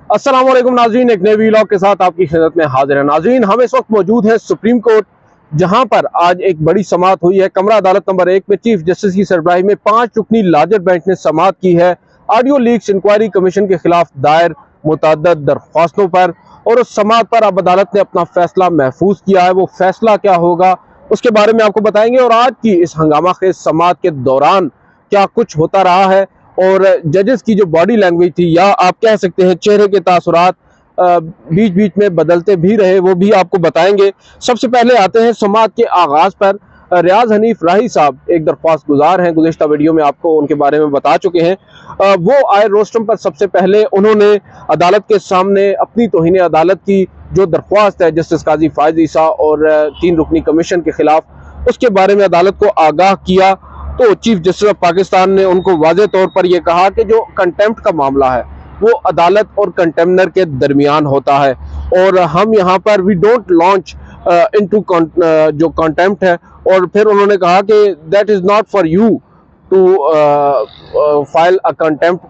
अस्सलाम वालेकुम नाज़रीन, एक नए व्लॉग के साथ आपकी खिदमत में हाजिर है। नाज़रीन, हम इस वक्त मौजूद हैं सुप्रीम कोर्ट, जहां पर आज एक बड़ी समाअत हुई है। कमरा अदालत नंबर 1 में चीफ जस्टिस की सरबराही में 5 रुकनी लार्जर बेंच ने समाअत की है ऑडियो लीक्स इंक्वायरी कमीशन के खिलाफ दायर मुतअद्दिद दरख्वास्तों पर। और उस समाअत पर अब अदालत ने अपना फैसला महफूज किया है। वो फैसला क्या होगा उसके बारे में आपको बताएंगे, और आज की इस हंगामा खेज समाअत के दौरान क्या कुछ होता रहा है, और जजेस की जो बॉडी लैंग्वेज थी, या आप कह सकते हैं चेहरे के तासुरात बीच बीच में बदलते भी रहे, वो भी आपको बताएंगे। सबसे पहले आते हैं समाअत के आगाज पर। रियाज हनीफ राही साहब एक दरख्वास्त गुजार हैं, गुज़िश्ता वीडियो में आपको उनके बारे में बता चुके हैं। वो आए रोस्टम पर। सबसे पहले उन्होंने अदालत के सामने अपनी तौहीन अदालत की जो दरख्वास्त है जस्टिस काजी फायज ईसा और 3 रुकनी कमीशन के खिलाफ, उसके बारे में अदालत को आगाह किया। तो चीफ जस्टिस ऑफ पाकिस्तान ने उनको वाज़े तौर पर यह कहा कि जो कंटेम्प्ट का मामला है वो अदालत और कंटेमनर के दरमियान होता है, और हम यहाँ पर वी डोंट लॉन्च इनटू जो कंटेम्प्ट है। और फिर उन्होंने कहा कि that is not for you to file a contempt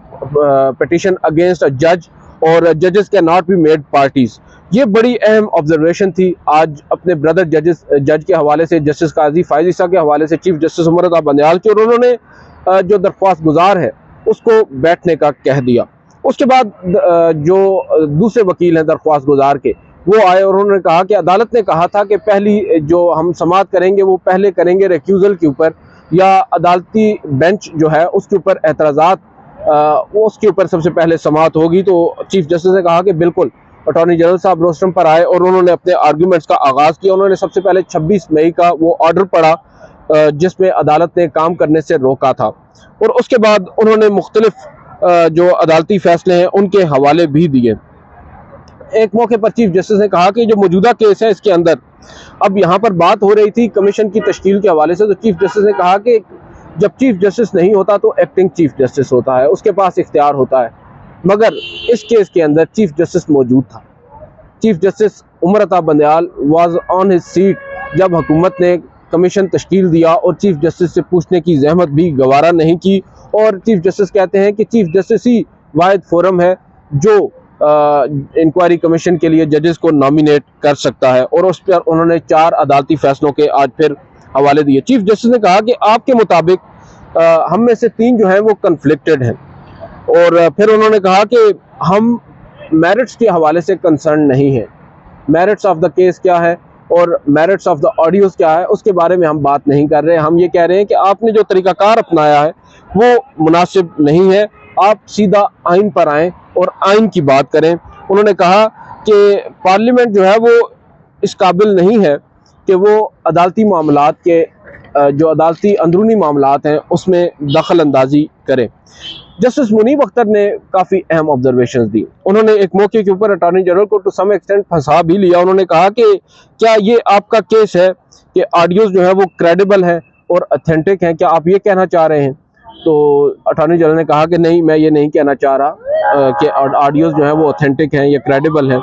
petition against a जज, और जजेस can not be made parties. ये बड़ी अहम ऑब्जर्वेशन थी आज अपने ब्रदर जज के हवाले से, जस्टिस काजी फायज ईसा के हवाले से, चीफ जस्टिस उमर रज़ा बंदयाल की, और उन्होंने जो दरख्वास्त गुजार है उसको बैठने का कह दिया। उसके बाद जो दूसरे वकील हैं दरख्वास्त गुजार के, वो आए और उन्होंने कहा कि अदालत ने कहा था कि पहली जो हम समाअत करेंगे वो पहले करेंगे रिक्यूज़ल के ऊपर, या अदालती बेंच जो है उसके ऊपर एतराज़ात, उसके ऊपर सबसे पहले समाअत होगी। तो चीफ जस्टिस ने कहा कि बिल्कुल। अटॉर्नी जनरल साहब रोस्टम पर आए और उन्होंने अपने आर्ग्यूमेंट्स का आगाज़ किया। उन्होंने सबसे पहले 26 मई का वो ऑर्डर पढ़ा जिसमें अदालत ने काम करने से रोका था, और उसके बाद उन्होंने मुख्तलिफ जो अदालती फैसले हैं उनके हवाले भी दिए। एक मौके पर चीफ जस्टिस ने कहा कि जो मौजूदा केस है इसके अंदर, अब यहाँ पर बात हो रही थी कमीशन की तश्कील के हवाले से, तो चीफ जस्टिस ने कहा कि जब चीफ जस्टिस नहीं होता तो एक्टिंग चीफ जस्टिस होता है, उसके पास इख्तियार होता है। मगर इस केस के अंदर चीफ जस्टिस मौजूद था। Chief justice Umar Raza Bandial was on his seat जब हुकूमत ने कमीशन तश्कील दिया, और चीफ जस्टिस से पूछने की जहमत भी गवारा नहीं की। और चीफ जस्टिस कहते हैं कि चीफ जस्टिस ही वाहिद फोरम है जो इंक्वायरी कमीशन के लिए जजेस को नॉमिनेट कर सकता है, और उस पर उन्होंने 4 अदालती फैसलों के आज फिर हवाले दिए। चीफ जस्टिस ने कहा कि आपके मुताबिक हम में से 3 जो हैं वो कन्फ्लिक्टेड हैं, और फिर उन्होंने कहा कि हम मेरिट्स के हवाले से कंसर्न नहीं है। मेरिट्स ऑफ द केस क्या है और मेरिट्स ऑफ द ऑडियोज क्या है उसके बारे में हम बात नहीं कर रहे हैं। हम ये कह रहे हैं कि आपने जो तरीकाकार अपनाया है वो मुनासिब नहीं है। आप सीधा आइन पर आएँ और आइन की बात करें। उन्होंने कहा कि पार्लियामेंट जो है वो इस काबिल नहीं है कि वो अदालती मामलात के जो अदालती अंदरूनी मामलात हैं उसमें दखल अंदाजी करे। जस्टिस मुनीब अख्तर ने काफ़ी अहम ऑब्जर्वेशंस दी। उन्होंने एक मौके के ऊपर अटॉर्नी जनरल को टू सम एक्सटेंट फंसा भी लिया। उन्होंने कहा कि क्या ये आपका केस है कि ऑडियोज़ जो है वो क्रेडिबल है और ऑथेंटिक हैं, क्या आप ये कहना चाह रहे हैं? तो अटॉर्नी जनरल ने कहा कि नहीं, मैं ये नहीं कहना चाह रहा कि ऑडियोज़ जो है वो ऑथेंटिक हैं या क्रेडिबल हैं।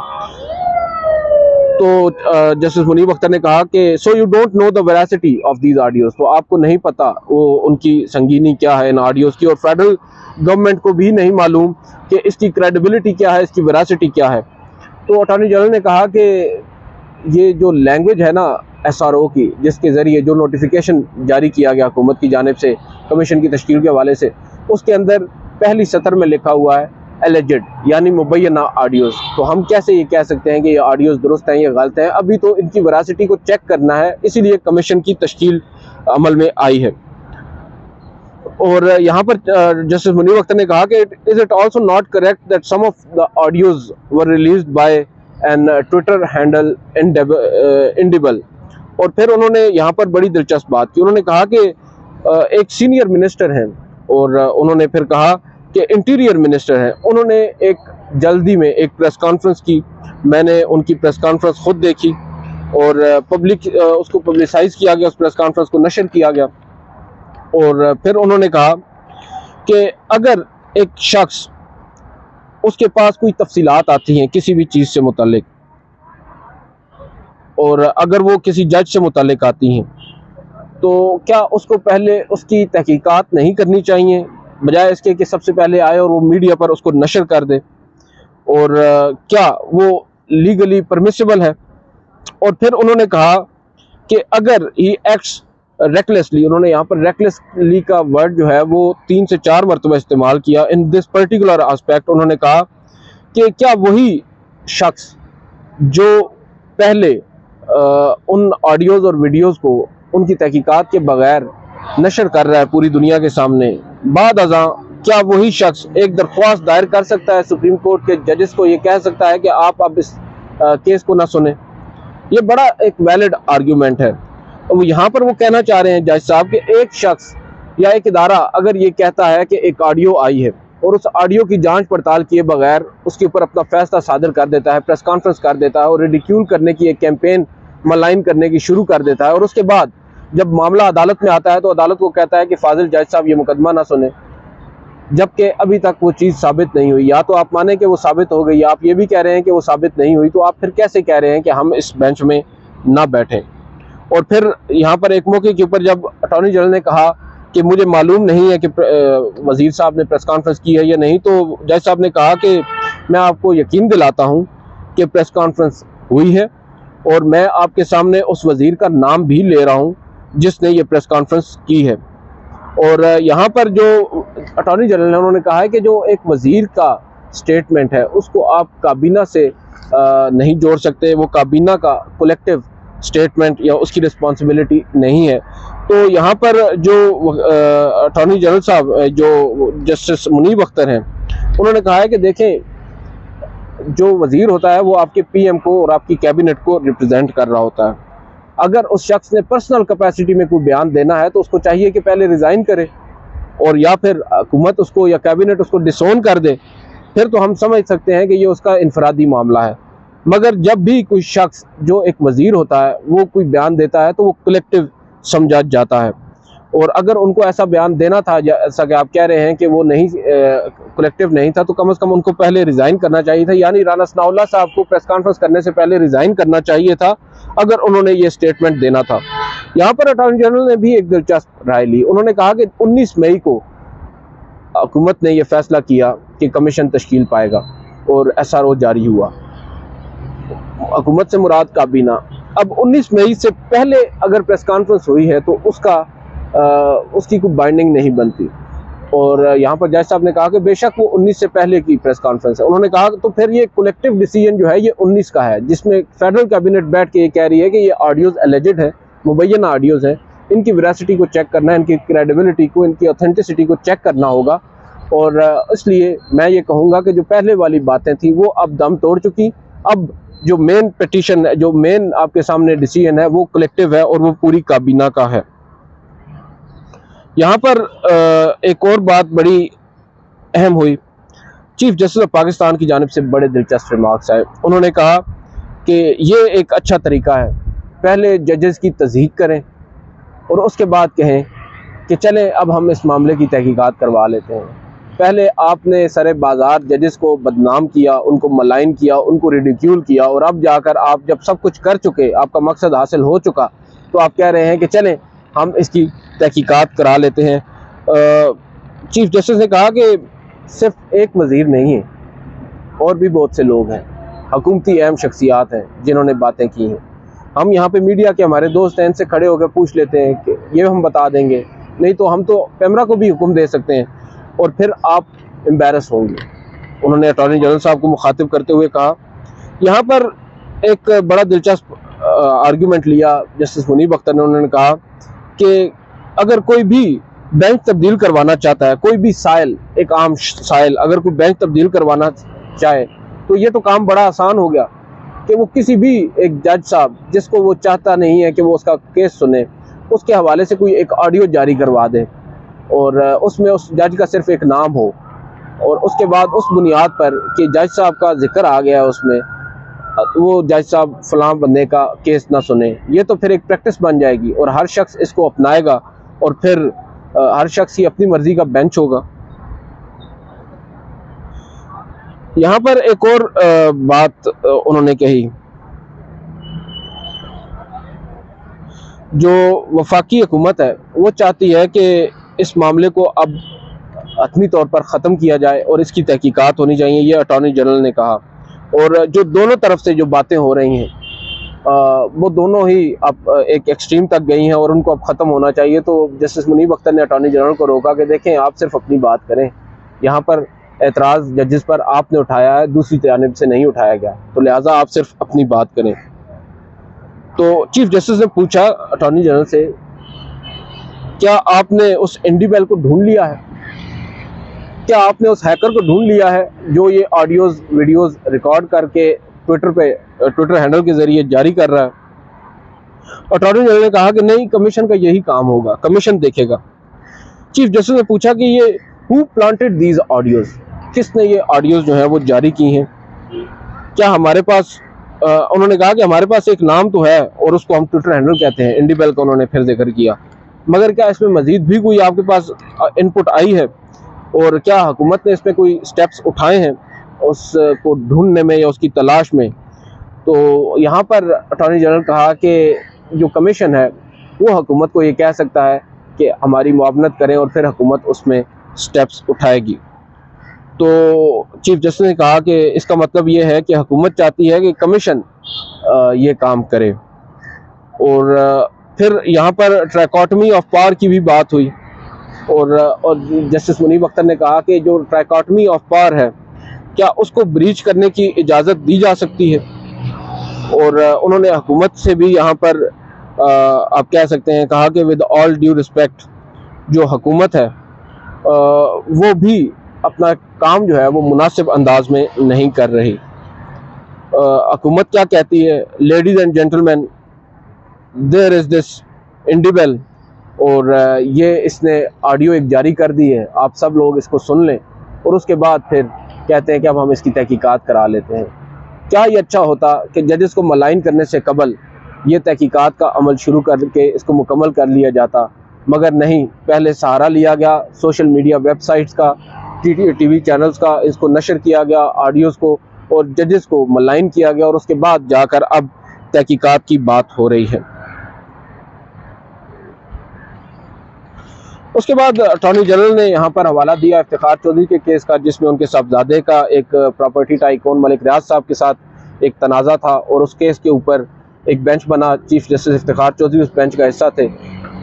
तो जस्टिस मुनीब अख्तर ने कहा कि so you don't know the veracity of these audios, तो आपको नहीं पता वो उनकी संगीनी क्या है इन ऑडियोज़ की, और फेडरल गवर्नमेंट को भी नहीं मालूम कि इसकी क्रेडिबिलिटी क्या है, इसकी वेरासिटी क्या है। तो अटॉर्नी जनरल ने कहा कि ये जो लैंग्वेज है ना SRO की, जिसके ज़रिए जो नोटिफिकेशन जारी किया गया हुकूमत की जानिब से कमीशन की तश्कील के हवाले से, उसके अंदर पहली सतर में लिखा हुआ है एलिजेड, यानी मुबैना ऑडियोज़। तो हम कैसे ये कह सकते हैं कि ये ऑडियोज़ दुरुस्त हैं या गलत हैं? अभी तो इनकी वेरासिटी को चेक करना है, इसीलिए कमीशन की तश्कील अमल में आई है। और यहाँ पर जस्टिस मुनीब अख्तर ने कहा कि is it also not correct that some of the audios were released by an Twitter handle इंडिबल। और फिर उन्होंने यहाँ पर बड़ी दिलचस्प बात की। उन्होंने कहा कि एक सीनियर मिनिस्टर हैं, और उन्होंने फिर कहा कि इंटीरियर मिनिस्टर हैं। उन्होंने एक जल्दी में एक प्रेस कॉन्फ्रेंस की, मैंने उनकी प्रेस कॉन्फ्रेंस खुद देखी, और पब्लिक उसको पब्लिसाइज़ किया गया, उस प्रेस कॉन्फ्रेंस को नशर किया गया। और फिर उन्होंने कहा कि अगर एक शख्स, उसके पास कोई तफसीलात आती हैं किसी भी चीज़ से मुतल्लिक, और अगर वो किसी जज से मुतल्लिक आती हैं, तो क्या उसको पहले उसकी तहकीकात नहीं करनी चाहिए, बजाय इसके कि सबसे पहले आए और वो मीडिया पर उसको नशर कर दे? और क्या वो लीगली परमिसिबल है। और फिर उन्होंने कहा कि अगर ही एक्ट्स रेकलेसली, उन्होंने यहाँ पर रेकलेसली का वर्ड जो है वो 3 से 4 मरतबा इस्तेमाल किया इन दिस पर्टिकुलर एस्पेक्ट। उन्होंने कहा कि क्या वही शख्स जो पहले उन ऑडियोज़ और वीडियोज़ को उनकी तहकीकात के बगैर नशर कर रहा है पूरी दुनिया के सामने, बाद अज़ां क्या वही शख्स एक दरख्वास्त दायर कर सकता है सुप्रीम कोर्ट के जजेस को, ये कह सकता है कि आप अब इस केस को ना सुने? ये बड़ा एक वैलिड आर्ग्यूमेंट है। वो यहाँ पर वो कहना चाह रहे हैं जज साहब कि एक शख्स या एक इदारा अगर ये कहता है कि एक ऑडियो आई है और उस ऑडियो की जांच पड़ताल किए बगैर उसके ऊपर अपना फैसला सादर कर देता है, प्रेस कॉन्फ्रेंस कर देता है और रिडिक्यूल करने की एक कैंपेन मलाइन करने की शुरू कर देता है, और उसके बाद जब मामला अदालत में आता है तो अदालत को कहता है कि फाजिल जज साहब ये मुकदमा ना सुने, जबकि अभी तक वो चीज़ साबित नहीं हुई। या तो आप माने कि वो साबित हो गई, आप ये भी कह रहे हैं कि वो साबित नहीं हुई, तो आप फिर कैसे कह रहे हैं कि हम इस बेंच में ना बैठें? और फिर यहाँ पर एक मौके के ऊपर जब अटॉर्नी जनरल ने कहा कि मुझे मालूम नहीं है कि वज़ीर साहब ने प्रेस कॉन्फ्रेंस की है या नहीं, तो जज साहब ने कहा कि मैं आपको यकीन दिलाता हूँ कि प्रेस कॉन्फ्रेंस हुई है और मैं आपके सामने उस वज़ीर का नाम भी ले रहा हूँ जिसने ये प्रेस कॉन्फ्रेंस की है। और यहाँ पर जो अटॉर्नी जनरल ने उन्होंने कहा है कि जो एक वज़ीर का स्टेटमेंट है उसको आप काबीना से नहीं जोड़ सकते, वो काबीना का कलेक्टिव स्टेटमेंट या उसकी रिस्पॉन्सिबिलिटी नहीं है। तो यहाँ पर जो अटॉर्नी जनरल साहब जो जस्टिस मुनीब अख्तर हैं, उन्होंने कहा है कि देखें, जो वज़ीर होता है वो आपके पीएम को और आपकी कैबिनेट को रिप्रेजेंट कर रहा होता है। अगर उस शख्स ने पर्सनल कैपेसिटी में कोई बयान देना है तो उसको चाहिए कि पहले रिज़ाइन करे और या फिर हुकूमत उसको या कैबिनेट उसको डिसोन कर दे, फिर तो हम समझ सकते हैं कि ये उसका इनफरादी मामला है। मगर जब भी कोई शख्स जो एक वज़ीर होता है वो कोई बयान देता है तो वो कलेक्टिव समझा जाता है, और अगर उनको ऐसा बयान देना था जैसा कि आप कह रहे हैं कि वो नहीं कलेक्टिव नहीं था, तो कम से कम उनको पहले रिज़ाइन करना चाहिए था, यानी राना सनाउल्लाह साहब को प्रेस कॉन्फ्रेंस करने से पहले रिज़ाइन करना चाहिए था अगर उन्होंने ये स्टेटमेंट देना था। यहाँ पर अटॉर्नी जनरल ने भी एक दिलचस्प राय ली। उन्होंने कहा कि 19 मई को हुकूमत ने यह फैसला किया कि कमीशन तश्कील पाएगा और SRO जारी हुआ। हुकूमत से मुराद काबीना। अब 19 मई से पहले अगर प्रेस कॉन्फ्रेंस हुई है तो उसकी कोई बाइंडिंग नहीं बनती। और यहाँ पर जज साहब ने कहा कि बेशक वो 19 से पहले की प्रेस कॉन्फ्रेंस है। उन्होंने कहा तो फिर ये कलेक्टिव डिसीजन जो है ये 19 का है, जिसमें फेडरल कैबिनेट बैठ के ये कह रही है कि ये ऑडियोज़ एलिजिड है, मुबैना ऑडियोज़ है, इनकी वेरासिटी को चेक करना है, इनकी क्रेडिबिलिटी को, इनकी ऑथेंटिसिटी को चेक करना होगा। और इसलिए मैं ये कहूँगा कि जो पहले वाली बातें थी वो अब दम तोड़ चुकी। अब जो मेन पिटीशन है, जो मेन आपके सामने डिसीजन है वो कलेक्टिव है और वो पूरी काबीना का है। यहाँ पर एक और बात बड़ी अहम हुई, चीफ जस्टिस ऑफ पाकिस्तान की जानिब से बड़े दिलचस्प रिमार्क्स आए। उन्होंने कहा कि ये एक अच्छा तरीका है, पहले जजेस की तस्दीक करें और उसके बाद कहें कि चलें अब हम इस मामले की तहकीकात करवा लेते हैं। पहले आपने सरे बाज़ार जजेस को बदनाम किया, उनको मलाइन किया, उनको रिडिक्यूल किया, और अब जाकर आप जब सब कुछ कर चुके, आपका मकसद हासिल हो चुका, तो आप कह रहे हैं कि चलें हम इसकी तहकीकात करा लेते हैं। चीफ जस्टिस ने कहा कि सिर्फ एक वज़ीर नहीं है, और भी बहुत से लोग हैं, हुकूमती अहम शख्सियात हैं जिन्होंने बातें की हैं। हम यहाँ पे मीडिया के हमारे दोस्त हैं, इनसे खड़े होकर पूछ लेते हैं कि ये हम बता देंगे, नहीं तो हम तो कैमरा को भी हुक्म दे सकते हैं और फिर आप एम्बैरस होंगे। उन्होंने अटॉर्नी जनरल साहब को मुखातिब करते हुए कहा। यहाँ पर एक बड़ा दिलचस्प आर्गूमेंट लिया जस्टिस मुनीब अख्तर ने। उन्होंने कहा कि अगर कोई भी बेंच तब्दील करवाना चाहता है, कोई भी साइल, एक आम साइल अगर कोई बेंच तब्दील करवाना चाहे तो ये तो काम बड़ा आसान हो गया कि वो किसी भी एक जज साहब जिसको वो चाहता नहीं है कि वो उसका केस सुने, उसके हवाले से कोई एक ऑडियो जारी करवा दे और उसमें उस जज का सिर्फ एक नाम हो, और उसके बाद उस बुनियाद पर कि जज साहब का जिक्र आ गया है उसमें, वो जज साहब फलां बंदे का केस ना सुने। ये तो फिर एक प्रैक्टिस बन जाएगी और हर शख्स इसको अपनाएगा और फिर हर शख्स की अपनी मर्जी का बेंच होगा। यहाँ पर एक और बात उन्होंने कही, जो वफाकी हुकूमत है वो चाहती है कि इस मामले को अब हतमी तौर पर ख़त्म किया जाए और इसकी तहकीकात होनी चाहिए, ये अटॉर्नी जनरल ने कहा। और जो दोनों तरफ से जो बातें हो रही हैं वो दोनों ही अब एक एक्सट्रीम तक गई हैं और उनको अब ख़त्म होना चाहिए। तो जस्टिस मुनीब अख्तर ने अटॉर्नी जनरल को रोका कि देखें, आप सिर्फ अपनी बात करें, यहाँ पर एतराज़ जजेस पर आपने उठाया है, दूसरी जानिब से नहीं उठाया गया, तो लिहाजा आप सिर्फ अपनी बात करें। तो चीफ जस्टिस ने पूछा अटॉर्नी जनरल से, क्या आपने उस इंडी बेल को ढूंढ लिया है? क्या आपने उस हैकर को ढूंढ लिया है जो ये ऑडियोज वीडियोस रिकॉर्ड करके ट्विटर हैंडल के जरिए जारी कर रहा है? अटॉर्नी जनरल ने कहा कि नहीं, कमीशन का यही काम होगा, कमीशन देखेगा। चीफ जस्टिस ने पूछा कि ये हु प्लांटेड दीज ऑडियोज, किसने ये ऑडियोज जो है वो जारी की हैं? क्या हमारे पास उन्होंने कहा कि हमारे पास एक नाम तो है और उसको हम ट्विटर हैंडल कहते हैं, इंडी बेल का उन्होंने फिर जिक्र किया, मगर क्या इसमें मजीद भी कोई आपके पास इनपुट आई है और क्या हुकूमत ने इसमें कोई स्टेप्स उठाए हैं उसको ढूंढने में या उसकी तलाश में? तो यहाँ पर अटॉर्नी जनरल कहा कि जो कमीशन है वो हुकूमत को ये कह सकता है कि हमारी मुआवनत करें और फिर हुकूमत उसमें स्टेप्स उठाएगी। तो चीफ जस्टिस ने कहा कि इसका मतलब ये है कि हुकूमत चाहती है कि कमीशन ये काम करे। और फिर यहाँ पर ट्राइकोटमी ऑफ पावर की भी बात हुई और जस्टिस मुनीब अख्तर ने कहा कि जो ट्राइकोटमी ऑफ पावर है, क्या उसको ब्रीच करने की इजाज़त दी जा सकती है? और उन्होंने हुकूमत से भी यहाँ पर आप कह सकते हैं कहा कि विद ऑल ड्यू रिस्पेक्ट, जो हुकूमत है वो भी अपना काम जो है वो मुनासिब अंदाज में नहीं कर रही। हुकूमत क्या कहती है? Ladies and gentleman, there is this indie bell, और ये इसने ऑडियो एक जारी कर दी है, आप सब लोग इसको सुन लें। और उसके बाद फिर कहते हैं कि अब हम इसकी तहकीकात करा लेते हैं। क्या ये अच्छा होता कि जजेस को मलाइन करने से कबल ये तहकीकात का अमल शुरू करके इसको मुकम्मल कर लिया जाता, मगर नहीं, पहले सहारा लिया गया सोशल मीडिया वेबसाइट्स का, टीवी चैनल्स का, इसको नशर किया गया ऑडियोज़ को और जजेस को मलाइन किया गया और उसके बाद जाकर अब तहकीकात की बात हो रही है। उसके बाद अटॉर्नी जनरल ने यहाँ पर हवाला दिया इफ्तिखार चौधरी के केस का, जिसमें उनके साहबजादे का एक प्रॉपर्टी टाइकून मलिक रियाज साहब के साथ एक तनाज़ा था और उस केस के ऊपर एक बेंच बना। चीफ जस्टिस इफ्तिखार चौधरी उस बेंच का हिस्सा थे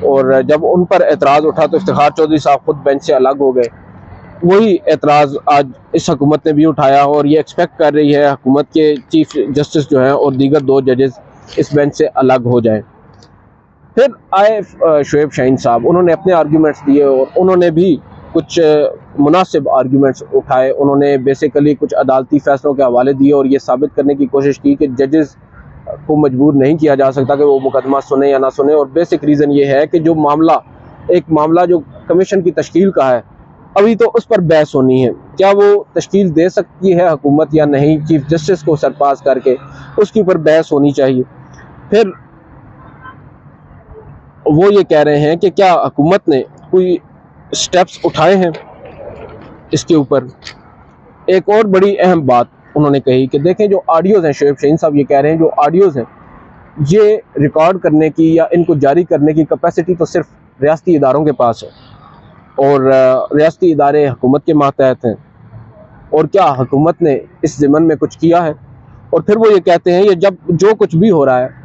और जब उन पर एतराज़ उठा तो इफ्तिखार चौधरी साहब खुद बेंच से अलग हो गए। वही एतराज़ आज इस हुकूमत ने भी उठाया और ये एक्सपेक्ट कर रही है हुकूमत के चीफ जस्टिस जो हैं और दीगर 2 जजेस इस बेंच से अलग हो जाएं। फिर आए शोएब शाहीन साहब, उन्होंने अपने आर्ग्यूमेंट्स दिए और उन्होंने भी कुछ मुनासिब आर्ग्यूमेंट्स उठाए। उन्होंने बेसिकली कुछ अदालती फैसलों के हवाले दिए और ये साबित करने की कोशिश की कि जजेस को मजबूर नहीं किया जा सकता कि वो मुकदमा सुने या ना सुने। और बेसिक रीज़न ये है कि जो मामला जो कमीशन की तश्कील का है, अभी तो उस पर बहस होनी है, क्या वो तश्कील दे सकती है हुकूमत या नहीं, चीफ जस्टिस को सरपास करके उसके ऊपर बहस होनी चाहिए। फिर वो ये कह रहे हैं कि क्या हुकूमत ने कोई स्टेप्स उठाए हैं इसके ऊपर। एक और बड़ी अहम बात उन्होंने कही कि देखें, जो ऑडियोज़ हैं, शोएब शाहीन साहब ये कह रहे हैं जो ऑडियोज़ हैं ये रिकॉर्ड करने की या इनको जारी करने की कैपेसिटी तो सिर्फ रियासती इदारों के पास है और रियासती इदारे हुकूमत के मातहत हैं, और क्या हुकूमत ने इस ज़िमन में कुछ किया है? और फिर वो ये कहते हैं ये जब जो कुछ भी हो रहा है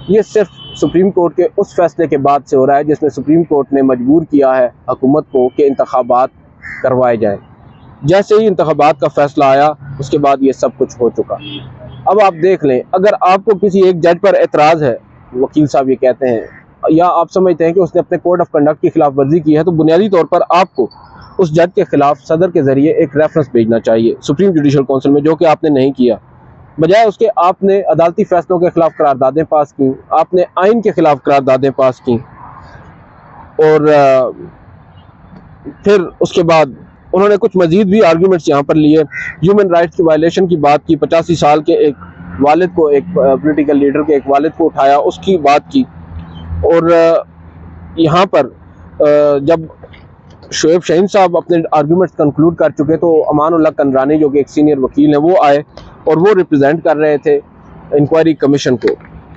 ये सिर्फ सुप्रीम कोर्ट के उस फैसले के बाद से हो रहा है जिसमें सुप्रीम कोर्ट ने मजबूर किया है हुकूमत को कि इंतखाबात करवाए जाएं। जैसे ही इंतखाबात का फैसला आया उसके बाद ये सब कुछ हो चुका। अब आप देख लें, अगर आपको किसी एक जज पर एतराज़ है, वकील साहब ये कहते हैं, या आप समझते हैं कि उसने अपने कोड ऑफ कंडक्ट की खिलाफ वर्जी की है, तो बुनियादी तौर पर आपको उस जज के खिलाफ सदर के जरिए एक रेफरेंस भेजना चाहिए सुप्रीम जुडिशल काउंसिल में, जो कि आपने नहीं किया। बजाय उसके आपने अदालती फैसलों के खिलाफ करारदादें पास की, आपने आइन के खिलाफ करारदादें पास की। और फिर उसके बाद उन्होंने कुछ मजीद भी आर्ग्यूमेंट्स यहाँ पर लिए। ह्यूमन राइट्स की वायलेशन की बात की, 85 साल के एक वालिद को, एक पॉलिटिकल लीडर के एक वालिद को उठाया, उसकी बात की। और यहाँ पर जब शोएब शाहीन साहब अपने आर्ग्यूमेंट्स कंक्लूड कर चुके तो अमानुल्लाह कंदरानी जो कि एक सीनियर वकील हैं वो आए और वो रिप्रेजेंट कर रहे थे इंक्वायरी कमीशन को।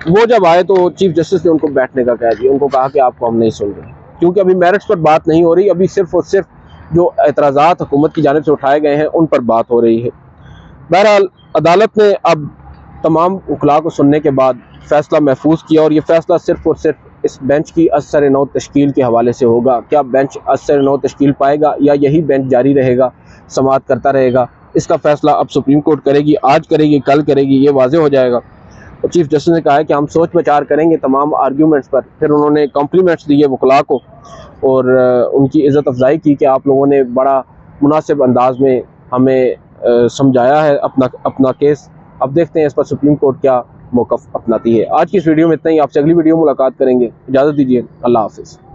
वो जब आए तो चीफ जस्टिस ने उनको बैठने का कह दिया, उनको कहा कि आपको हम नहीं सुन रहे, क्योंकि अभी मेरिट्स पर बात नहीं हो रही, अभी सिर्फ और सिर्फ जो एतराज़ात हुकूमत की जानिब से उठाए गए हैं उन पर बात हो रही है। बहरहाल अदालत ने अब तमाम वकला को सुनने के बाद फैसला महफूज किया और ये फैसला सिर्फ और सिर्फ इस बेंच की असर नौ तश्कील के हवाले से होगा। क्या बेंच असर नौ तश्कील पाएगा या यही बेंच जारी रहेगा, समाअत करता रहेगा, इसका फैसला अब सुप्रीम कोर्ट करेगी। आज करेगी, कल करेगी, ये वाजे हो जाएगा। और चीफ जस्टिस ने कहा है कि हम सोच विचार करेंगे तमाम आर्ग्यूमेंट्स पर। फिर उन्होंने कॉम्प्लीमेंट्स दिए वकला को और उनकी इज़्ज़त अफजाई की कि आप लोगों ने बड़ा मुनासिब अंदाज में हमें समझाया है अपना केस। अब देखते हैं इस पर सुप्रीम कोर्ट क्या मौक़िफ़ अपनाती है। आज की इस वीडियो में इतना ही। आपसे अगली वीडियो मुलाकात करेंगे। इजाज़त दीजिए। अल्लाह हाफ़िज़।